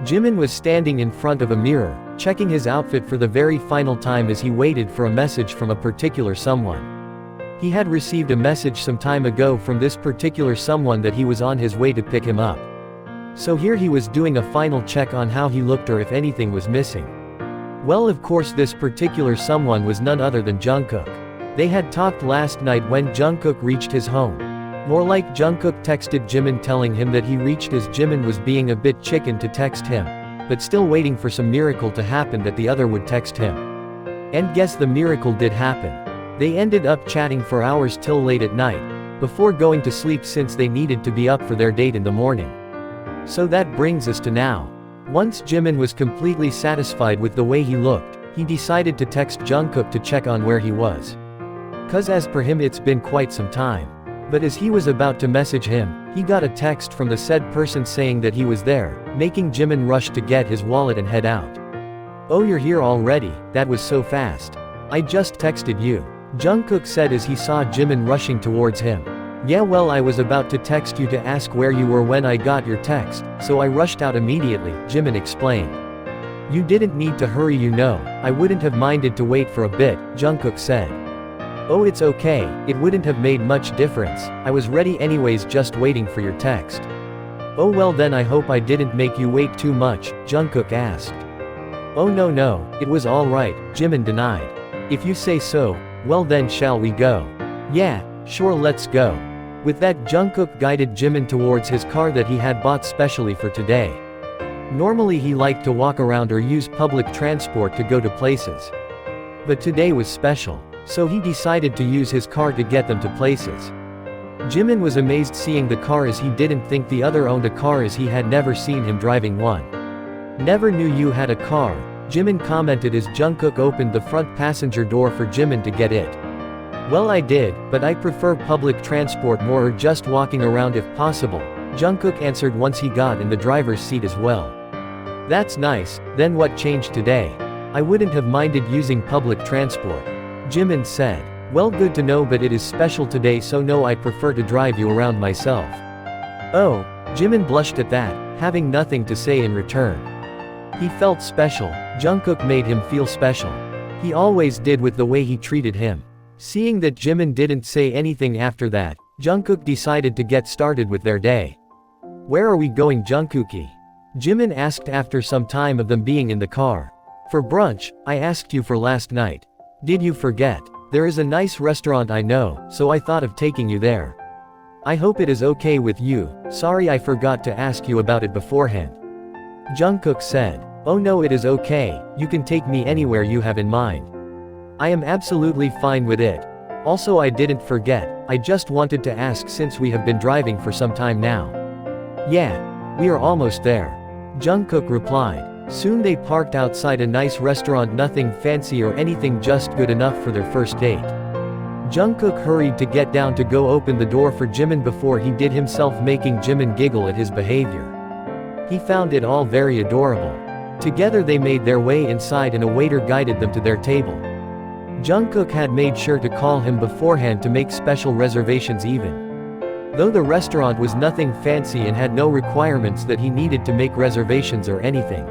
Jimin was standing in front of a mirror, checking his outfit for the very final time as he waited for a message from a particular someone. He had received a message some time ago from this particular someone that he was on his way to pick him up. So here he was doing a final check on how he looked or if anything was missing. Well, of course this particular someone was none other than Jungkook. They had talked last night when Jungkook reached his home. More like Jungkook texted Jimin telling him that he reached as Jimin was being a bit chicken to text him, but still waiting for some miracle to happen that the other would text him. And guess the miracle did happen. They ended up chatting for hours till late at night, before going to sleep since they needed to be up for their date in the morning. So that brings us to now. Once Jimin was completely satisfied with the way he looked, he decided to text Jungkook to check on where he was. Cause as per him it's been quite some time. But as he was about to message him, he got a text from the said person saying that he was there, making Jimin rush to get his wallet and head out. "Oh, you're here already, that was so fast. I just texted you," Jungkook said as he saw Jimin rushing towards him. "Yeah, well, I was about to text you to ask where you were when I got your text, so I rushed out immediately," Jimin explained. "You didn't need to hurry, you know, I wouldn't have minded to wait for a bit," Jungkook said. "Oh, it's okay, it wouldn't have made much difference, I was ready anyways, just waiting for your text." "Oh well, then I hope I didn't make you wait too much," Jungkook asked. "Oh no, it was alright," Jimin denied. "If you say so, well then shall we go?" "Yeah, sure, let's go." With that, Jungkook guided Jimin towards his car that he had bought specially for today. Normally he liked to walk around or use public transport to go to places. But today was special, so he decided to use his car to get them to places. Jimin was amazed seeing the car as he didn't think the other owned a car as he had never seen him driving one. "Never knew you had a car," Jimin commented as Jungkook opened the front passenger door for Jimin to get it. "Well, I did, but I prefer public transport more, or just walking around if possible," Jungkook answered once he got in the driver's seat as well. "That's nice, then what changed today?" "I wouldn't have minded using public transport," Jimin said. "Well, good to know, but it is special today, so no, I'd prefer to drive you around myself." "Oh," Jimin blushed at that, having nothing to say in return. He felt special. Jungkook made him feel special. He always did with the way he treated him. Seeing that Jimin didn't say anything after that, Jungkook decided to get started with their day. "Where are we going, Jungkookie?" Jimin asked after some time of them being in the car. "For brunch, I asked you for last night. Did you forget? There is a nice restaurant I know, so I thought of taking you there. I hope it is okay with you, sorry I forgot to ask you about it beforehand." Jungkook said. "Oh no, it is okay, you can take me anywhere you have in mind. I am absolutely fine with it. Also, I didn't forget, I just wanted to ask since we have been driving for some time now." "Yeah, we are almost there," Jungkook replied. Soon they parked outside a nice restaurant, nothing fancy or anything, just good enough for their first date. Jungkook hurried to get down to go open the door for Jimin before he did himself, making Jimin giggle at his behavior. He found it all very adorable. Together they made their way inside and a waiter guided them to their table. Jungkook had made sure to call him beforehand to make special reservations even though the restaurant was nothing fancy and had no requirements that he needed to make reservations or anything.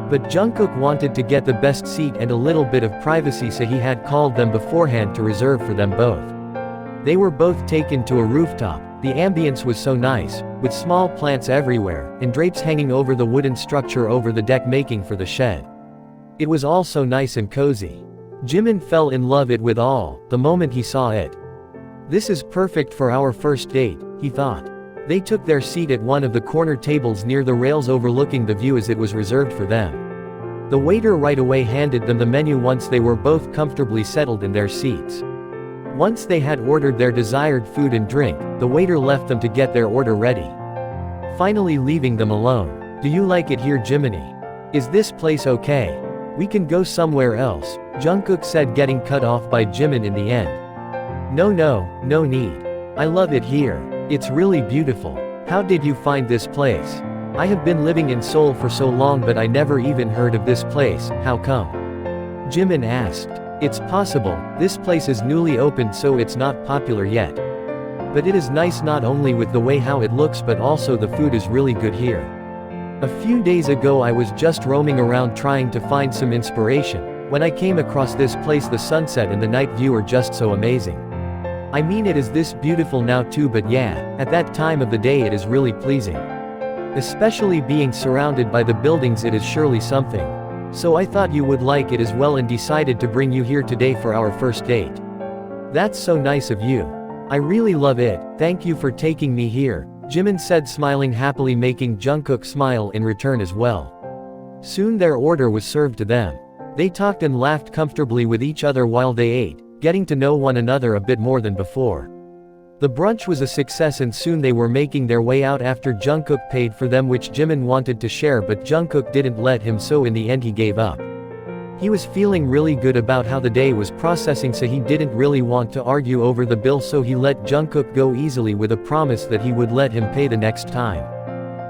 But Jungkook wanted to get the best seat and a little bit of privacy, so he had called them beforehand to reserve for them both. They were both taken to a rooftop. The ambience was so nice, with small plants everywhere, and drapes hanging over the wooden structure over the deck making for the shed. It was all so nice and cozy. Jimin fell in love with it all, the moment he saw it. "This is perfect for our first date," he thought. They took their seat at one of the corner tables near the rails overlooking the view as it was reserved for them. The waiter right away handed them the menu once they were both comfortably settled in their seats. Once they had ordered their desired food and drink, the waiter left them to get their order ready, finally leaving them alone. "Do you like it here, Jiminy? Is this place okay? We can go somewhere else," Jungkook said, getting cut off by Jimin in the end. No need. I love it here. It's really beautiful. How did you find this place? I have been living in Seoul for so long, but I never even heard of this place, how come?" Jimin asked. "It's possible, this place is newly opened, so it's not popular yet. But it is nice, not only with the way how it looks but also the food is really good here. A few days ago I was just roaming around trying to find some inspiration, when I came across this place. The sunset and the night view are just so amazing. I mean, it is this beautiful now too, but yeah, at that time of the day it is really pleasing. Especially being surrounded by the buildings, it is surely something. So I thought you would like it as well and decided to bring you here today for our first date. That's so nice of you. I really love it, thank you for taking me here, Jimin said, smiling happily, making Jungkook smile in return as well. Soon their order was served to them. They talked and laughed comfortably with each other while they ate, getting to know one another a bit more than before. The brunch was a success and soon they were making their way out after Jungkook paid for them, which Jimin wanted to share, but Jungkook didn't let him, so in the end he gave up. He was feeling really good about how the day was processing, so he didn't really want to argue over the bill, so he let Jungkook go easily with a promise that he would let him pay the next time.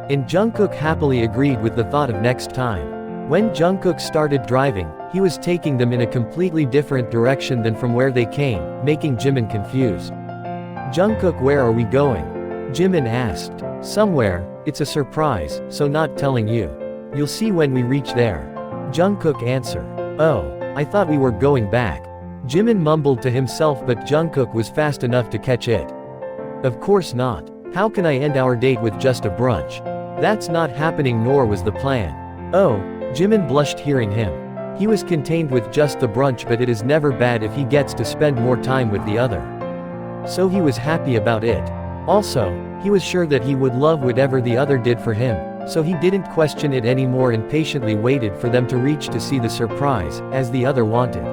And Jungkook happily agreed with the thought of next time. When Jungkook started driving, he was taking them in a completely different direction than from where they came, making Jimin confused. Jungkook, where are we going? Jimin asked. Somewhere, it's a surprise, so not telling you. You'll see when we reach there. Jungkook answered. Oh, I thought we were going back. Jimin mumbled to himself, but Jungkook was fast enough to catch it. Of course not. How can I end our date with just a brunch? That's not happening, nor was the plan. Oh, Jimin blushed hearing him. He was contained with just the brunch, but it is never bad if he gets to spend more time with the other. So he was happy about it. Also, he was sure that he would love whatever the other did for him, so he didn't question it anymore and patiently waited for them to reach to see the surprise, as the other wanted.